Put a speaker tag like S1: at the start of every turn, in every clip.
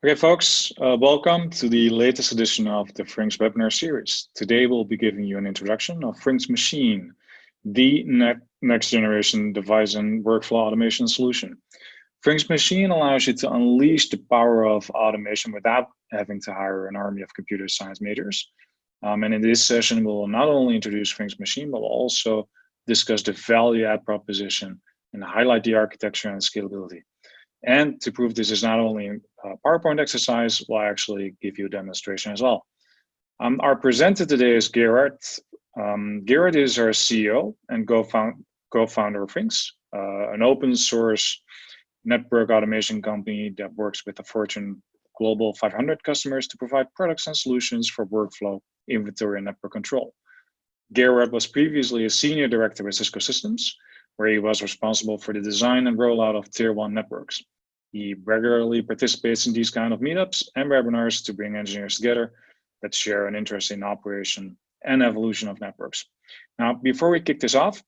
S1: Okay, folks, welcome to the latest edition of the FRINX webinar series. Today, we'll be giving you an introduction of FRINX Machine, the next generation device and workflow automation solution. FRINX Machine allows you to unleash the power of automation without having to hire an army of computer science majors. And in this session, we'll not only introduce FRINX Machine, but we'll also discuss the value add proposition and highlight the architecture and scalability. And to prove this is not only a PowerPoint exercise, we'll actually give you a demonstration as well. Our presenter today is Gerard. Gerard is our CEO and co-founder of FRINX, an open source network automation company that works with the Fortune Global 500 customers to provide products and solutions for workflow, inventory, and network control. Gerard was previously a senior director with Cisco Systems, where he was responsible for the design and rollout of Tier 1 networks. He regularly participates in these kind of meetups and webinars to bring engineers together that share an interest in operation and evolution of networks. Now, before we kick this off,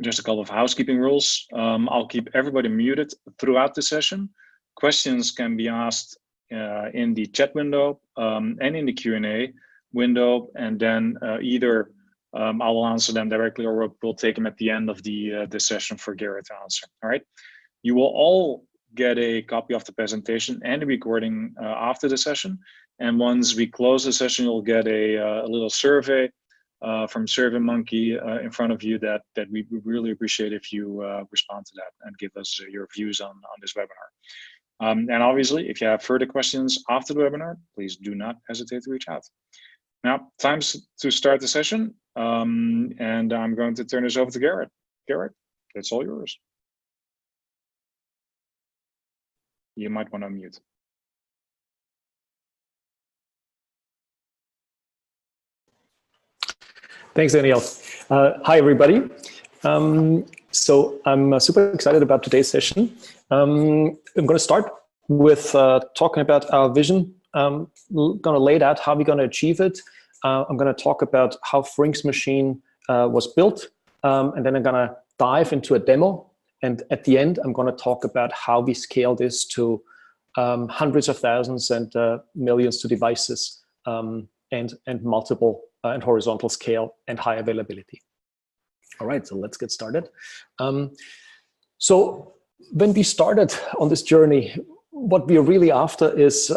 S1: just a couple of housekeeping rules. I'll keep everybody muted throughout the session. Questions can be asked in the chat window and in the Q&A window, and then either I will answer them directly or we'll take them at the end of the session for Gerard to answer. All right. You will all get a copy of the presentation and the recording after the session. And once we close the session, you'll get a little survey from SurveyMonkey in front of you that we would really appreciate if you respond to that and give us your views on this webinar. And obviously, if you have further questions after the webinar, please do not hesitate to reach out. Now, time to start the session. And I'm going to turn this over to Gerard. Gerard, it's all yours. You might want to unmute.
S2: Thanks, Daniel. Hi, everybody. So I'm super excited about today's session. I'm going to start with talking about our vision. I'm going to lay it out how we're going to achieve it. I'm going to talk about how FRINX Machine was built, and then I'm going to dive into a demo. And at the end, I'm going to talk about how we scale this to hundreds of thousands and millions to devices and multiple and horizontal scale and high availability. All right, so let's get started. So when we started on this journey, what we are really after is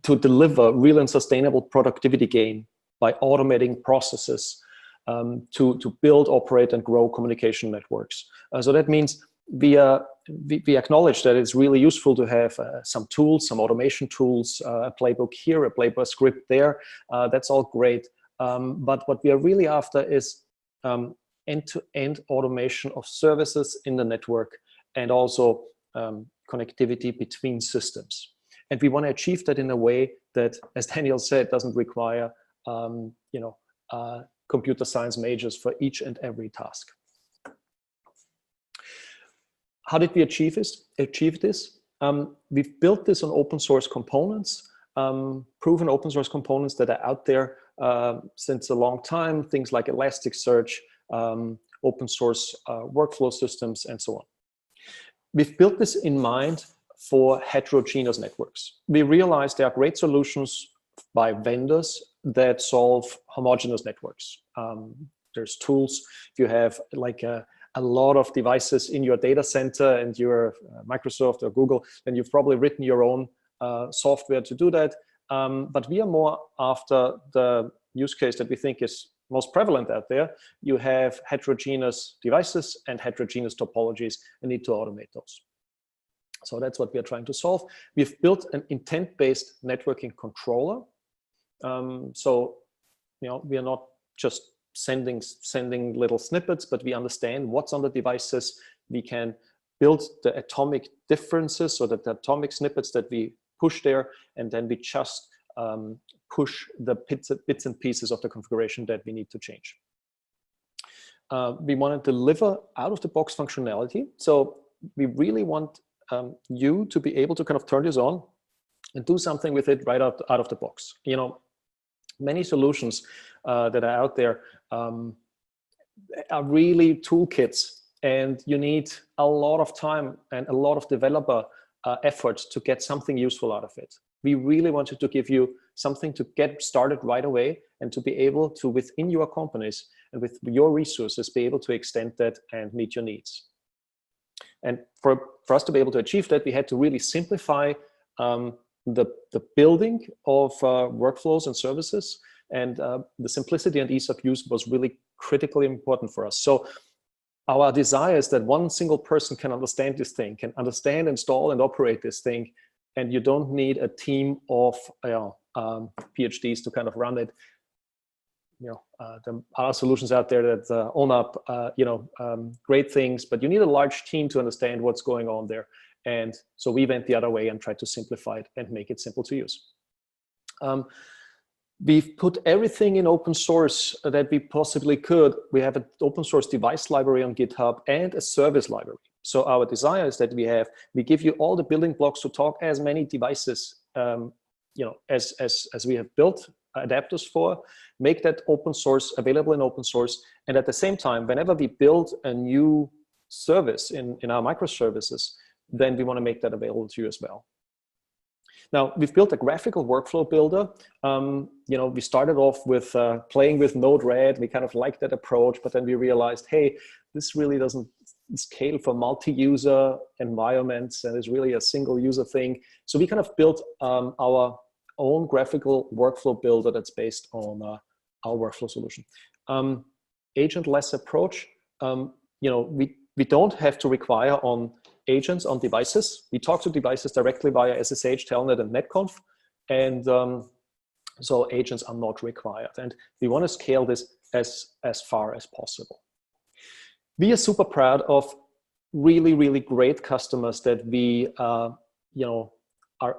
S2: to deliver real and sustainable productivity gain by automating processes to build, operate, and grow communication networks. So that means we acknowledge that it's really useful to have some tools, some automation tools, a playbook here, a playbook script there. That's all great. But what we are really after is end-to-end automation of services in the network and also connectivity between systems. And we want to achieve that in a way that, as Daniel said, doesn't require computer science majors for each and every task. How did we achieve this? We've built this on open source components, proven open source components that are out there since a long time, things like Elasticsearch, open source workflow systems, and so on. We've built this in mind for heterogeneous networks. We realize there are great solutions by vendors that solve homogeneous networks. There's tools. If you have like a lot of devices in your data center and you're Microsoft or Google, then you've probably written your own software to do that. But we are more after the use case that we think is most prevalent out there. You have heterogeneous devices and heterogeneous topologies and need to automate those. So that's what we are trying to solve. We've built an intent-based networking controller. So, we are not just sending little snippets, but we understand what's on the devices. We can build the atomic differences or the atomic snippets that we push there, and then we just push the bits and pieces of the configuration that we need to change. We want to deliver out-of-the-box functionality. So we really want you to be able to kind of turn this on and do something with it right out of the box. Many solutions that are out there are really toolkits, and you need a lot of time and a lot of developer effort to get something useful out of it. We really wanted to give you something to get started right away and to be able to, within your companies and with your resources, be able to extend that and meet your needs. And for us to be able to achieve that, we had to really simplify the building of workflows and services. And the simplicity and ease of use was really critically important for us. So our desire is that one single person can understand this thing, can understand, install, and operate this thing. And you don't need a team of PhDs to kind of run it. There are solutions out there that own up, great things, but you need a large team to understand what's going on there. And so we went the other way and tried to simplify it and make it simple to use. We've put everything in open source that we possibly could. We have an open source device library on GitHub and a service library. So our desire is that we give you all the building blocks to talk as many devices, as we have built adapters for, make that open source, available in open source. And at the same time, whenever we build a new service in our microservices, then we want to make that available to you as well. Now, we've built a graphical workflow builder. We started off with playing with Node-RED. We kind of liked that approach, but then we realized, hey, this really doesn't scale for multi-user environments, and is really a single user thing. So we kind of built our own graphical workflow builder that's based on our workflow solution. Agentless approach. We don't have to require on agents on devices. We talk to devices directly via SSH, Telnet, and Netconf, and so agents are not required. And we want to scale this as far as possible. We are super proud of really, really great customers that we are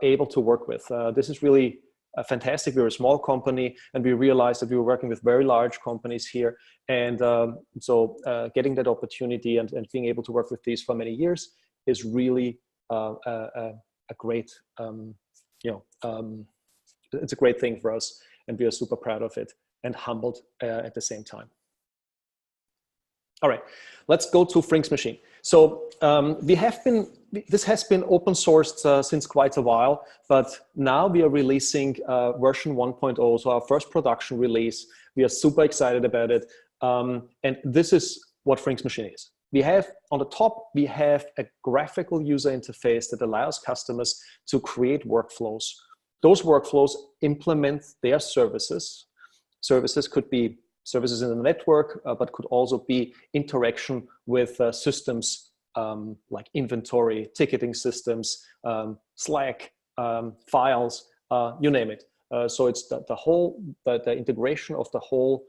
S2: able to work with. This is really fantastic. We're a small company, and we realized that we were working with very large companies here. And so getting that opportunity and being able to work with these for many years is really a great, it's a great thing for us, and we are super proud of it and humbled at the same time. All right, let's go to FRINX Machine. So this has been open sourced since quite a while, but now we are releasing version 1.0, so our first production release. We are super excited about it. And this is what FRINX Machine is. We have, on the top, we have a graphical user interface that allows customers to create workflows. Those workflows implement their services. Services could be services in the network, but could also be interaction with systems like inventory, ticketing systems, Slack, files, you name it. So it's the integration of the whole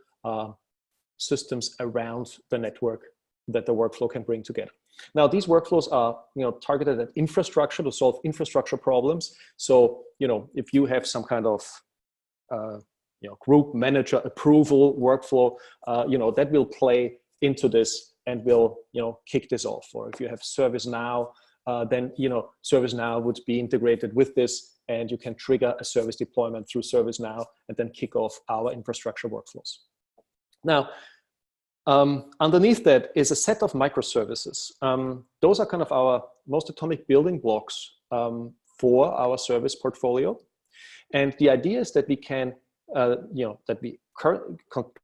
S2: systems around the network that the workflow can bring together. Now, these workflows are targeted at infrastructure to solve infrastructure problems. So if you have some kind of group manager approval workflow, that will play into this and will kick this off. Or if you have ServiceNow, then ServiceNow would be integrated with this, and you can trigger a service deployment through ServiceNow and then kick off our infrastructure workflows. Now, underneath that is a set of microservices. Those are kind of our most atomic building blocks for our service portfolio. And the idea is that we can, that we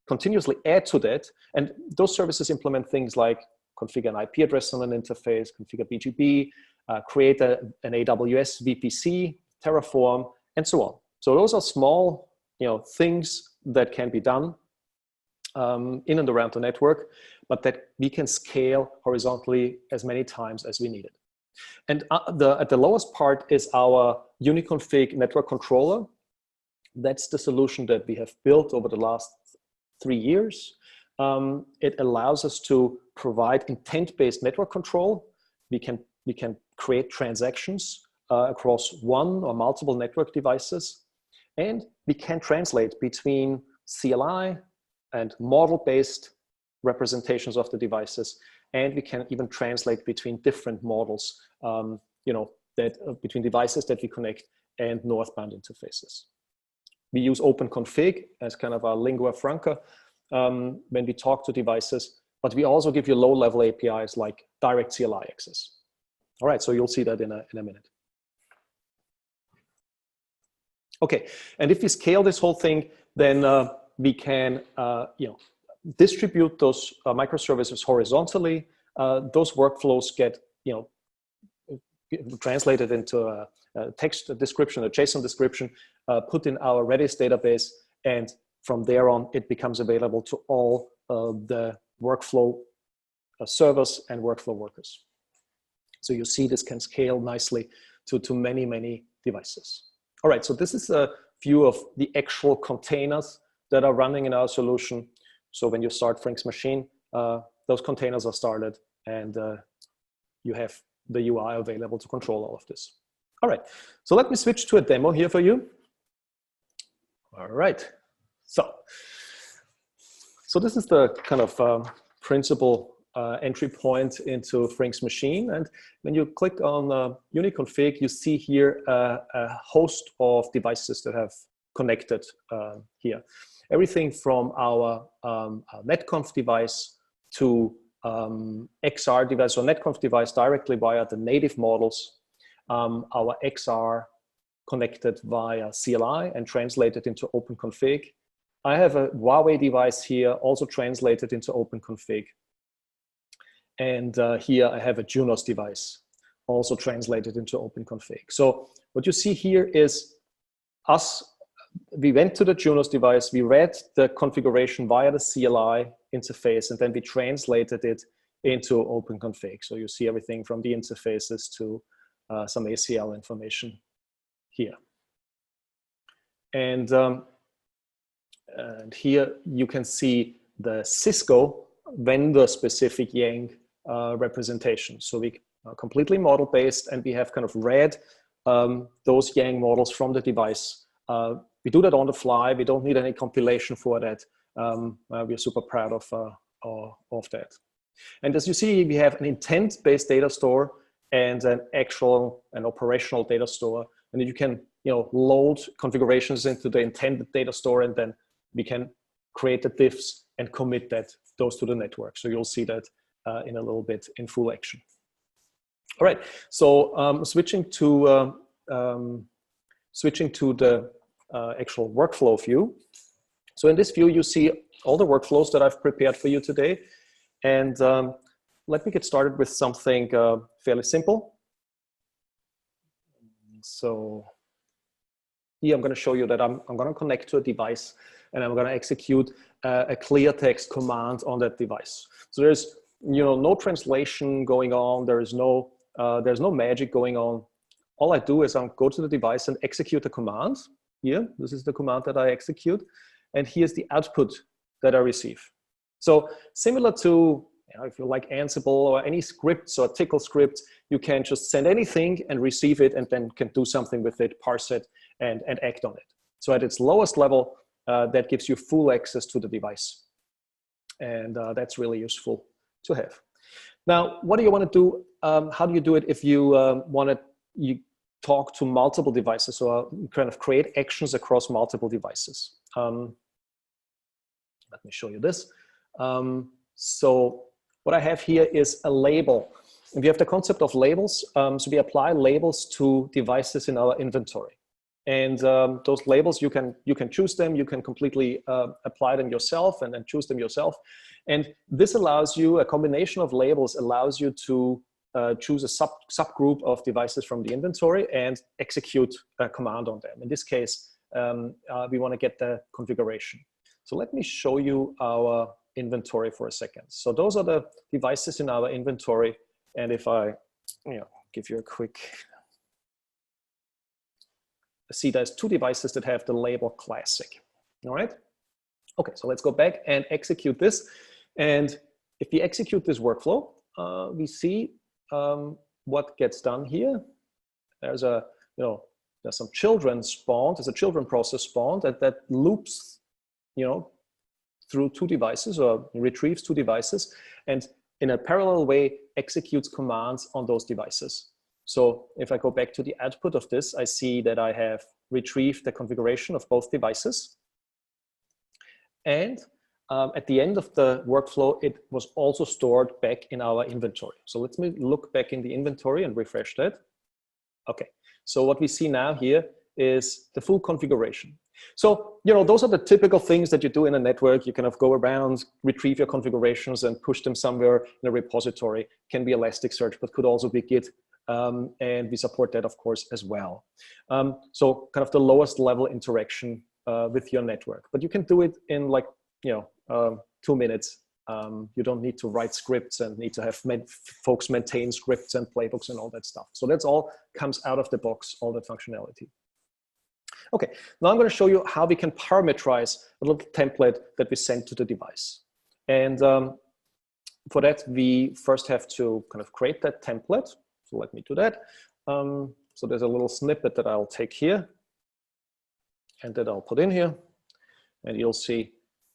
S2: continuously add to that. And those services implement things like configure an IP address on an interface, configure BGP, create an AWS VPC, Terraform, and so on. So those are small, things that can be done in and around the network, but that we can scale horizontally as many times as we need it. And at the lowest part is our Uniconfig network controller. That's the solution that we have built over the last 3 years. It allows us to provide intent-based network control. We can create transactions across one or multiple network devices, and we can translate between CLI and model-based representations of the devices, and we can even translate between different models, between devices that we connect and northbound interfaces. We use OpenConfig as kind of our lingua franca when we talk to devices, but we also give you low-level APIs like direct CLI access. All right, so you'll see that in a minute. Okay, and if we scale this whole thing, then we can distribute those microservices horizontally. Those workflows get translated into a text description, a JSON description, put in our Redis database, and from there on, it becomes available to all the workflow servers and workflow workers. So you see this can scale nicely to many, many devices. All right, so this is a view of the actual containers that are running in our solution. So when you start FRINX Machine, those containers are started, and you have the UI available to control all of this. All right, so let me switch to a demo here for you. All right, so this is the kind of principal entry point into FRINX Machine. And when you click on Uniconfig, you see here a host of devices that have connected here. Everything from our netconf device to XR device, or netconf device directly via the native models, our XR connected via CLI and translated into OpenConfig. I have a Huawei device here also translated into OpenConfig. And here I have a Junos device also translated into OpenConfig. So what you see here is we went to the Junos device, we read the configuration via the CLI interface, and then we translated it into OpenConfig. So you see everything from the interfaces to some ACL information here. And here you can see the Cisco vendor-specific Yang representation. So we are completely model-based, and we have kind of read those Yang models from the device. We do that on the fly. We don't need any compilation for that. We're super proud of that. And as you see, we have an intent-based data store and an operational data store. And you can load configurations into the intended data store, and then we can create the diffs and commit those to the network. So you'll see that in a little bit in full action. All right, so switching to the actual workflow view. So in this view, you see all the workflows that I've prepared for you today. And let me get started with something fairly simple. So here I'm going to show you that I'm going to connect to a device, and I'm going to execute a clear text command on that device. So there's no translation going on. There's no magic going on. All I do is I go to the device and execute a command. Here, this is the command that I execute, and here's the output that I receive. So similar to if you like Ansible or any scripts or Tickle scripts, you can just send anything and receive it, and then can do something with it, parse it, and act on it. So at its lowest level, that gives you full access to the device. And that's really useful to have. Now, what do you want to do? How do you do it if you want to talk to multiple devices, or kind of create actions across multiple devices? Let me show you this. So what I have here is a label. And we have the concept of labels. So we apply labels to devices in our inventory. And those labels, you can choose them. You can completely apply them yourself and then choose them yourself. And this allows you, a combination of labels allows you to choose a subgroup of devices from the inventory and execute a command on them. In this case, we want to get the configuration. So let me show you our inventory for a second. So those are the devices in our inventory. And if I give you a quick, see there's two devices that have the label classic. All right. Okay, so let's go back and execute this. And if we execute this workflow, we see what gets done here. There's there's some children spawned. There's a children process spawned that loops, through two devices, or retrieves two devices, and in a parallel way executes commands on those devices. So if I go back to the output of this, I see that I have retrieved the configuration of both devices. And at the end of the workflow, it was also stored back in our inventory. So let me look back in the inventory and refresh that. Okay, so what we see now here is the full configuration. So, those are the typical things that you do in a network. You kind of go around, retrieve your configurations and push them somewhere in a repository. Can be Elasticsearch, but could also be Git. And we support that, of course, as well. So kind of the lowest level interaction with your network. But you can do it in like, 2 minutes. You don't need to write scripts and need to have folks maintain scripts and playbooks and all that stuff. So that's all comes out of the box, all that functionality. Okay, now I'm going to show you how we can parameterize a little template that we send to the device. And for that, we first have to kind of create that template. So let me do that. So there's a little snippet that I'll take here and that I'll put in here. And you'll see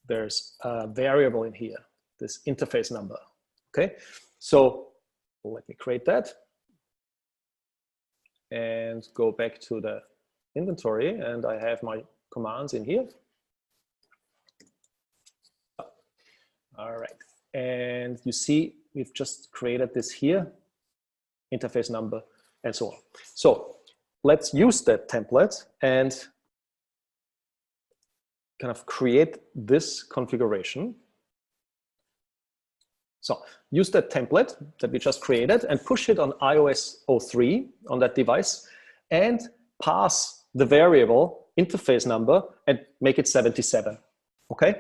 S2: there's a variable in here, this interface number. Okay, so let me create that and go back to the inventory, and I have my commands in here. All right, and you see we've just created this here, interface number, and so on. So let's use that template and kind of create this configuration. So use that template that we just created and push it on iOS 03 on that device and pass the variable interface number and make it 77. Okay,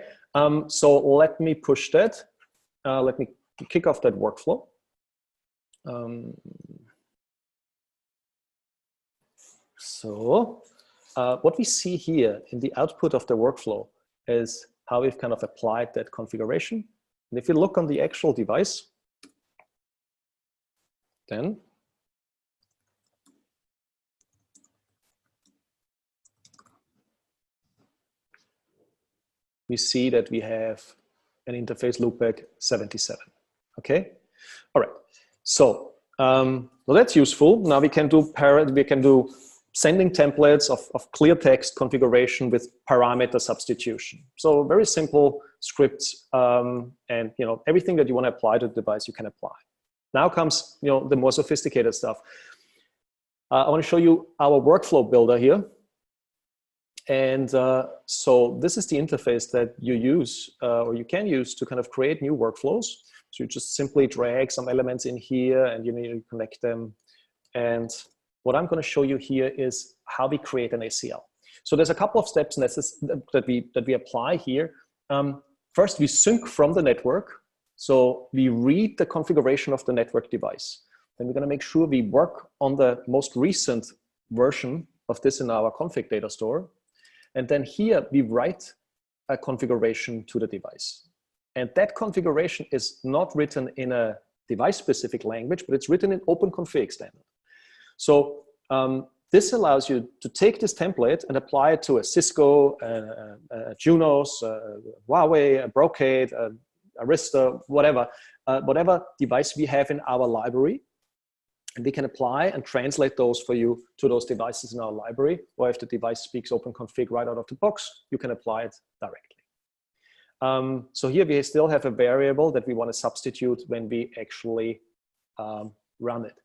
S2: so let me push that. Let me kick off that workflow. So what we see here in the output of the workflow is how we've kind of applied that configuration. And if you look on the actual device, then we see that we have an interface loopback 77. Okay, all right. So well, that's useful. Now we can do sending templates of clear text configuration with parameter substitution. So very simple scripts, and everything that you want to apply to the device, you can apply. Now comes the more sophisticated stuff. I want to show you our workflow builder here. And so this is the interface that you use or you can use to kind of create new workflows. So you just simply drag some elements in here and you connect them. And what I'm going to show you here is how we create an ACL. So there's a couple of steps that we apply here. First, we sync from the network. So we read the configuration of the network device. Then we're going to make sure we work on the most recent version of this in our config data store. And then here we write a configuration to the device. And that configuration is not written in a device-specific language, but it's written in OpenConfig standard. So this allows you to take this template and apply it to a Cisco, a Junos, a Huawei, a Brocade, a Arista, whatever device we have in our library. And we can apply and translate those for you to those devices in our library. Or if the device speaks OpenConfig right out of the box, you can apply it directly. So here we still have a variable that we want to substitute when we actually run it.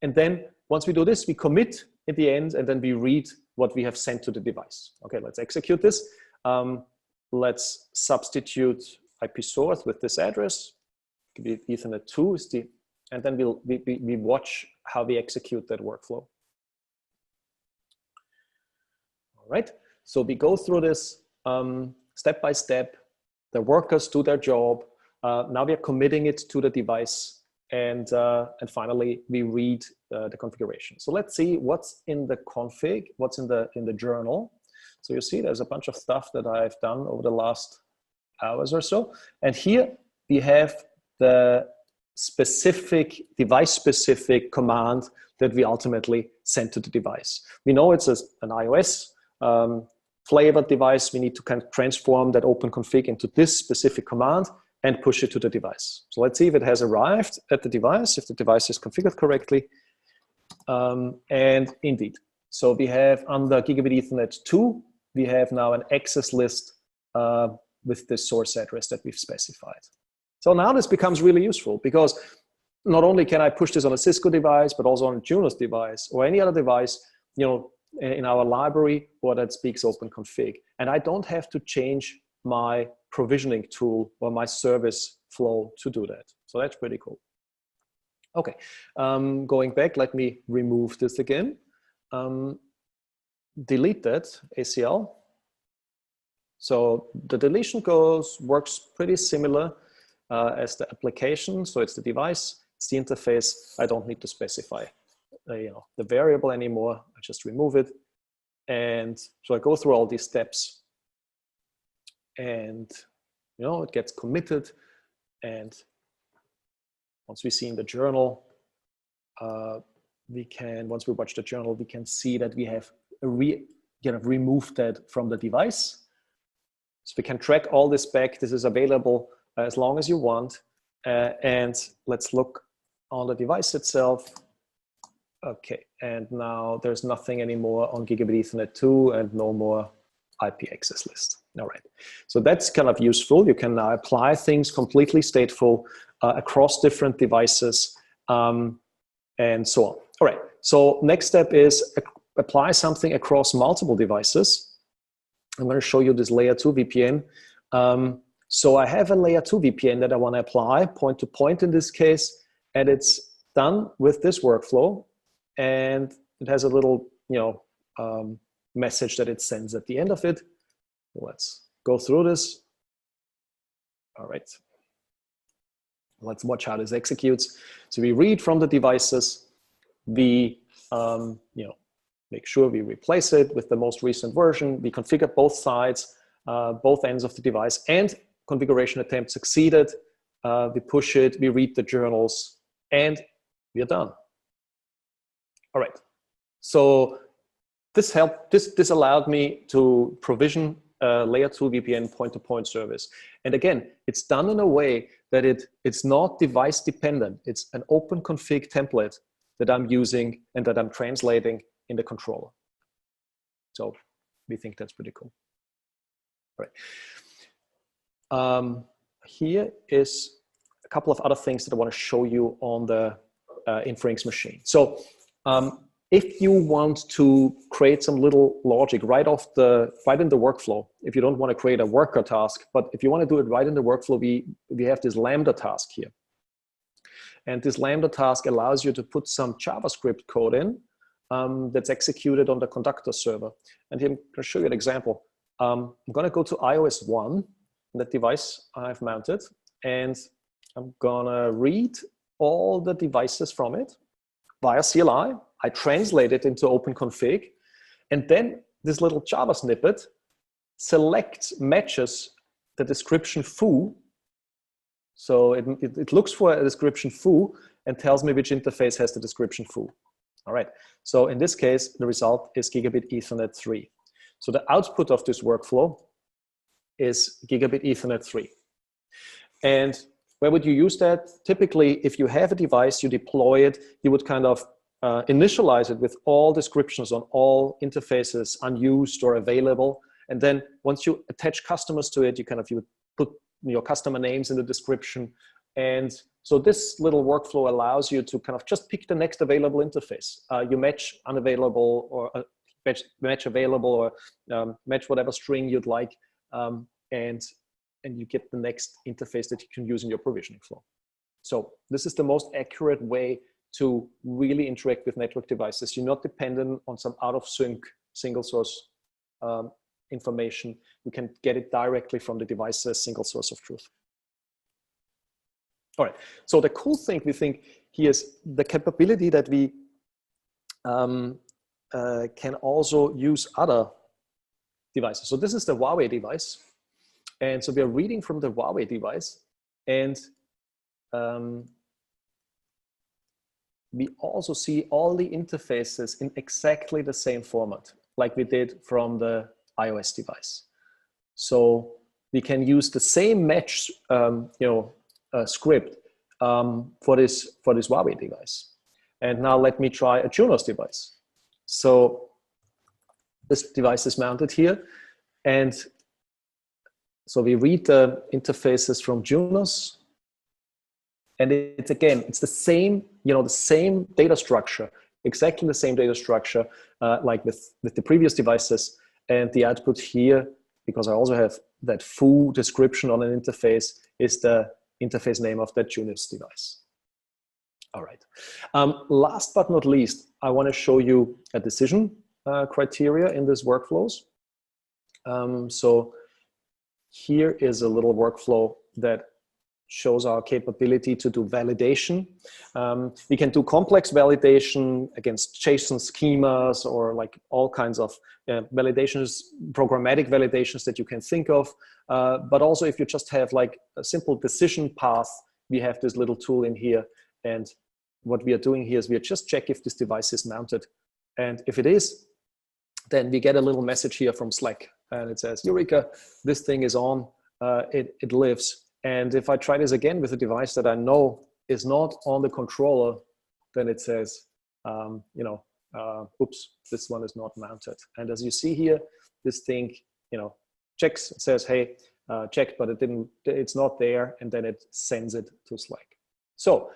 S2: And then once we do this, we commit at the end, and then we read what we have sent to the device. Okay, let's execute this. Let's substitute IP source with this address. Ethernet 2 is the, and then we watch how we execute that workflow. All right, so we go through this step by step. The workers do their job. Now we are committing it to the device, and finally we read the configuration. So let's see what's in the config, what's in the journal. So you see there's a bunch of stuff that I've done over the last hours or so. And here we have the specific device-specific command that we ultimately send to the device. We know it's an iOS flavored device. We need to kind of transform that OpenConfig into this specific command and push it to the device. So let's see if it has arrived at the device, if the device is configured correctly. And indeed, so we have under Gigabit Ethernet 2, we have now an access list with the source address that we've specified. So now this becomes really useful because not only can I push this on a Cisco device, but also on a Junos device or any other device, in our library or that speaks OpenConfig. And I don't have to change my provisioning tool or my service flow to do that. So that's pretty cool. Okay, going back, let me remove this again. Delete that ACL. So the deletion works pretty similar as the application. So it's the device, it's the interface. I don't need to specify the variable anymore. I just remove it. And so I go through all these steps and it gets committed. And once we see in the journal, once we watch the journal, we can see that we have removed that from the device. So we can track all this back. This is available as long as you want. And let's look on the device itself. Okay, and now there's nothing anymore on Gigabit Ethernet 2 and no more IP access list. All right, so that's kind of useful. You can now apply things completely stateful across different devices and so on. All right, so next step is apply something across multiple devices. I'm going to show you this layer 2 VPN. So I have a layer 2 VPN that I want to apply, point to point in this case, and it's done with this workflow. And it has a little, message that it sends at the end of it. Let's go through this. All right. Let's watch how this executes. So we read from the devices. We, make sure we replace it with the most recent version. We configure both sides, both ends of the device, and configuration attempt succeeded. We push it, we read the journals, and we are done. All right. So this allowed me to provision a layer 2 VPN point-to-point service. And again, it's done in a way that it's not device dependent. It's an open config template that I'm using and that I'm translating in the controller. So we think that's pretty cool. All right. Here is a couple of other things that I want to show you on the in FRINX Machine. So if you want to create some little logic right in the workflow, if you don't want to create a worker task, but if you want to do it right in the workflow, we have this Lambda Task here. And this Lambda Task allows you to put some JavaScript code in that's executed on the conductor server. And here I'm going to show you an example. I'm going to go to iOS 1, that device I've mounted, and I'm going to read all the devices from it via CLI. I translate it into OpenConfig, and then this little Java snippet matches the description foo. So it looks for a description foo and tells me which interface has the description foo. All right, so in this case, the result is Gigabit Ethernet 3. So the output of this workflow is Gigabit Ethernet 3. And where would you use that? Typically, if you have a device, you deploy it, you would kind of initialize it with all descriptions on all interfaces unused or available. And then once you attach customers to it, you would put your customer names in the description. And so this little workflow allows you to kind of just pick the next available interface. You match unavailable or match available or match whatever string you'd like. And you get the next interface that you can use in your provisioning flow. So this is the most accurate way to really interact with network devices. You're not dependent on some out of sync single source information. You can get it directly from the device's single source of truth. All right, so the cool thing we think here is the capability that we can also use other devices. So this is the Huawei device. And so we are reading from the Huawei device, and we also see all the interfaces in exactly the same format, like we did from the iOS device. So we can use the same match, script for this Huawei device. And now let me try a Junos device. So this device is mounted here, and so we read the interfaces from Junos, and it's the same, the same data structure. exactly the same data structure like with the previous devices. And the output here, because I also have that full description on an interface, is the interface name of that Junis device. All right. Last but not least, I want to show you a decision criteria in this workflows. So here is a little workflow that shows our capability to do validation. We can do complex validation against JSON schemas or like all kinds of validations, programmatic validations that you can think of. But also if you just have like a simple decision path, we have this little tool in here. And what we are doing here is we just check if this device is mounted. And if it is, then we get a little message here from Slack. And it says, Eureka, this thing is on, it lives. And if I try this again with a device that I know is not on the controller, then it says, oops, this one is not mounted. And as you see here, this thing, checks, it says, hey, checked, but it's not there. And then it sends it to Slack. So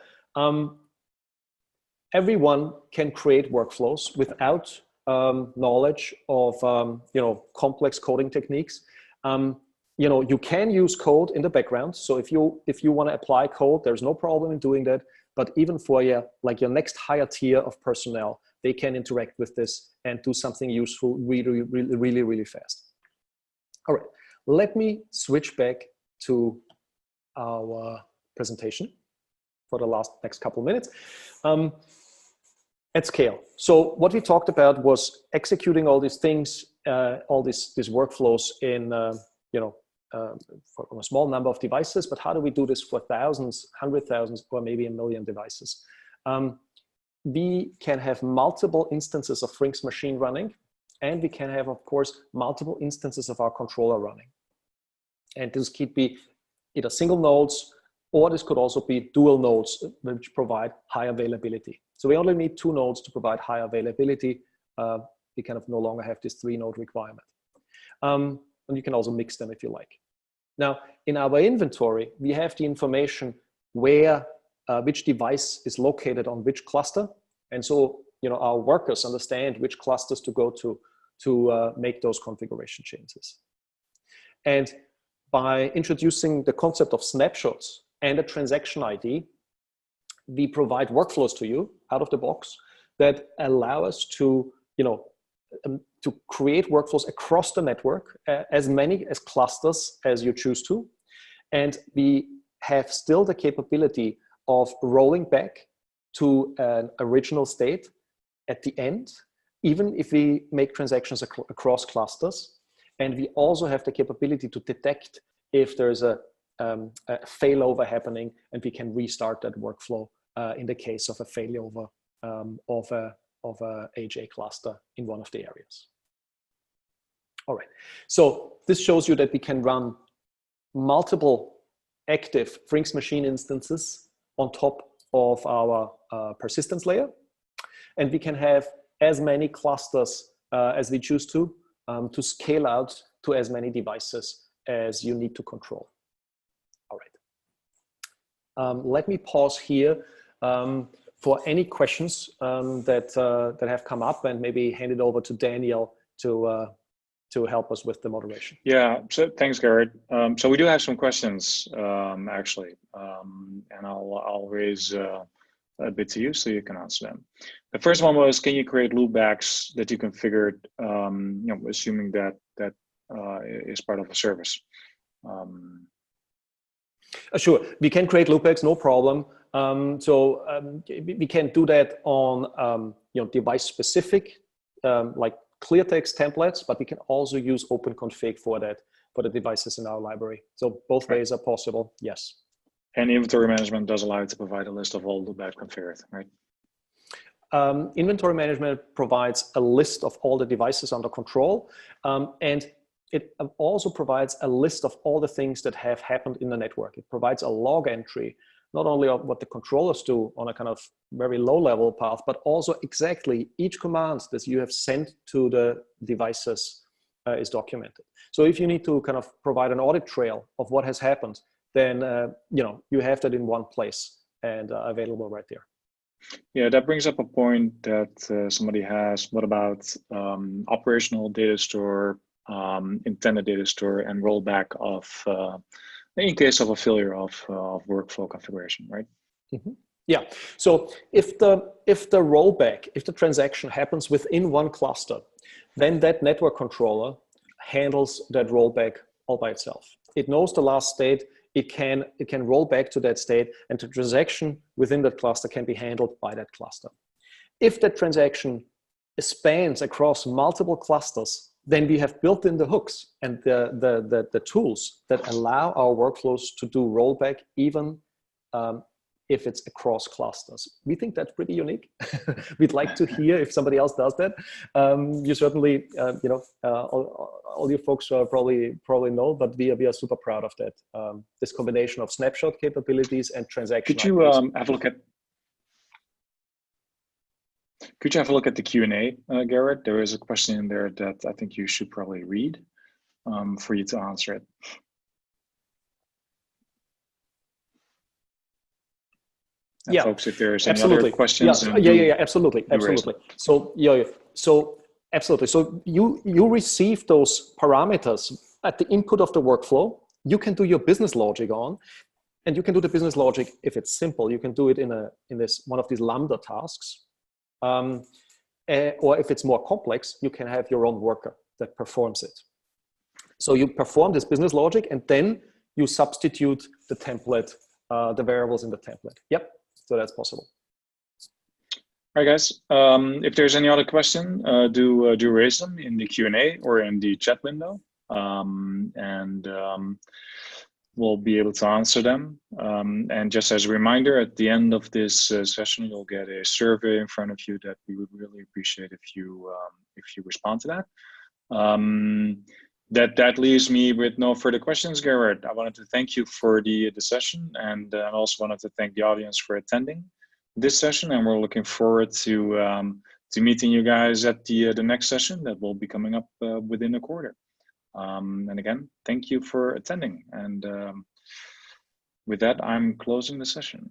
S2: everyone can create workflows without knowledge of, complex coding techniques. You can use code in the background. So if you want to apply code, there's no problem in doing that. But even for your next higher tier of personnel, they can interact with this and do something useful really, really, really, really fast. All right, let me switch back to our presentation for the next couple of minutes. At scale. So what we talked about was executing all these things, all these workflows in, for a small number of devices, but how do we do this for thousands, 100,000, or maybe 1 million devices? We can have multiple instances of FRINX Machine running, and we can have, of course, multiple instances of our controller running. And this could be either single nodes, or this could also be dual nodes, which provide high availability. So we only need 2 nodes to provide high availability. We kind of no longer have this 3-node requirement. And you can also mix them if you like. Now, in our inventory, we have the information where which device is located on which cluster. And so, our workers understand which clusters to go to make those configuration changes. And by introducing the concept of snapshots and a transaction ID, we provide workflows to you out of the box that allow us to, to create workflows across the network, as many as clusters as you choose to. And we have still the capability of rolling back to an original state at the end, even if we make transactions across clusters. And we also have the capability to detect if there's a failover happening, and we can restart that workflow in the case of a failover of a HA cluster in one of the areas. All right, so this shows you that we can run multiple active FRINX Machine instances on top of our persistence layer. And we can have as many clusters as we choose to scale out to as many devices as you need to control. All right. Let me pause here for any questions that have come up, and maybe hand it over to Daniel to help us with the moderation.
S1: Yeah, so thanks, Garrett. So we do have some questions, actually, and I'll raise a bit to you so you can answer them. The first one was, can you create loopbacks that you configured, assuming that is part of a service?
S2: Sure, we can create loopbacks, no problem. We can do that on device specific, like clear text templates, but we can also use OpenConfig for that, for the devices in our library. So both ways are possible, yes.
S1: And inventory management does allow you to provide a list of all loopbacks configured, right?
S2: Inventory management provides a list of all the devices under control, and it also provides a list of all the things that have happened in the network. It provides a log entry, not only of what the controllers do on a kind of very low level path, but also exactly each command that you have sent to the devices is documented. So if you need to kind of provide an audit trail of what has happened, then you have that in one place and available right there.
S1: Yeah, that brings up a point that somebody has. What about operational data store, intended data store, and rollback of in case of a failure of workflow configuration, right?
S2: Mm-hmm. Yeah. So if the rollback, if the transaction happens within one cluster, then that network controller handles that rollback all by itself. It knows the last state. It can roll back to that state, and the transaction within that cluster can be handled by that cluster. If that transaction spans across multiple clusters, then we have built in the hooks and the tools that allow our workflows to do rollback even if it's across clusters. We think that's pretty unique. We'd like to hear if somebody else does that. You certainly, all you folks probably know, but we are super proud of that. This combination of snapshot capabilities and transaction.
S1: Could you have a look at? Could you have a look at the Q&A, Garrett? There is a question in there that I think you should probably read for you to answer it. And
S2: yeah,
S1: folks, if there's any
S2: absolutely.
S1: other questions,
S2: absolutely. So so absolutely. So you receive those parameters at the input of the workflow. You can do your business logic on, and you can do the business logic if it's simple. You can do it in this one of these Lambda tasks, or if it's more complex, you can have your own worker that performs it. So you perform this business logic, and then you substitute the template, the variables in the template. Yep. So that's possible.
S1: All right, guys. If there's any other question, do raise them in the Q&A or in the chat window, and we'll be able to answer them. And just as a reminder, at the end of this session, you'll get a survey in front of you that we would really appreciate if you respond to that. That leaves me with no further questions, Garrett. I wanted to thank you for the session, and I also wanted to thank the audience for attending this session. And we're looking forward to meeting you guys at the next session that will be coming up within a quarter. And again, thank you for attending. And with that, I'm closing the session.